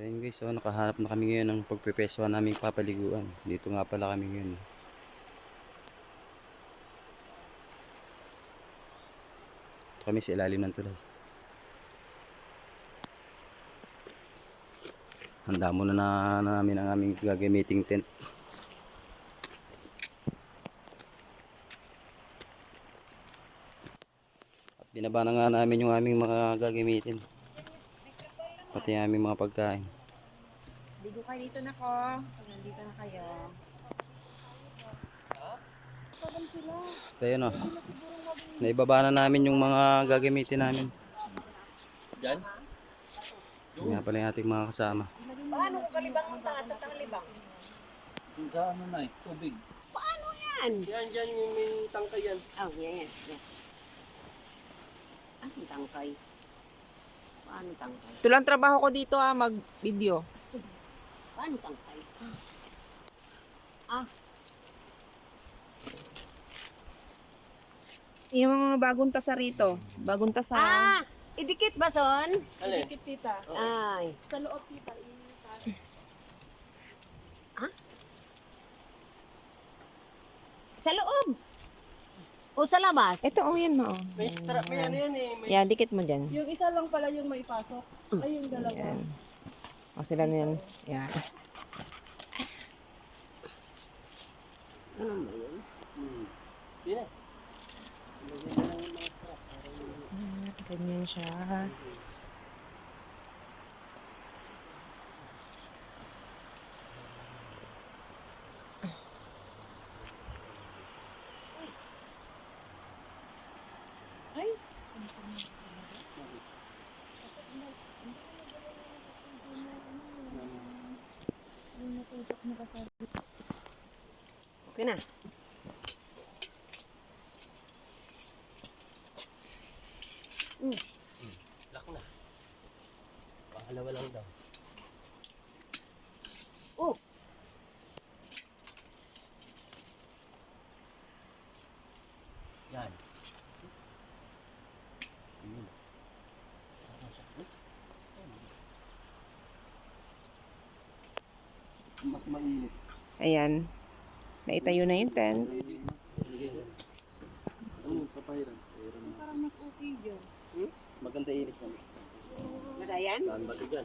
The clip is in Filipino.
So yun guys, so nakahanap na kami ngayon ng pagpipeswa naming papaliguan. Dito nga pala kami ngayon. Ito kami sa ilalim ng tulay. Handa muna na namin ang aming gagamiting tent. At binaba na nga namin yung aming mga gagamitin. Pati yung aming mga pagkain. Ligo kayo dito na ko. Pag nandito na kayo. So yun o. Naibaba na namin yung mga gagamitin namin. Diyan? Yun nga pala yung ating mga kasama. Paano kung kalibang mong taas at ang libang? Sa ano na eh, tubig. Paano yan? Yan yung may tangkay yan. Oh, yan. Anong tangkay? Paano tangkay? Ito lang trabaho ko dito mag-video. Paano tangkay? Yung mga bagong tasa rito. Bagong tasa. Idikit ba, Son? Alin? Dikit tita. Ay. Sa loob tita. Sa loob. O sa labas? Ito yan mo. May strap, may ano yan eh. May... Yan, dikit mo dyan. Yung isa lang pala yung maipasok. Ay, yung dalawa. Yan. O sila na yan. Yan. Ano ba yun? Di na. Ganyan siya. Okay na. Lock na. Pangalawa lang daw. Oh. Yan. Mas mainit. Ayan. Naitayo na yung tent. Ano, papahiran? Parang mas okay yun. Maganda init naman. Madayan? Saan ba ito dyan?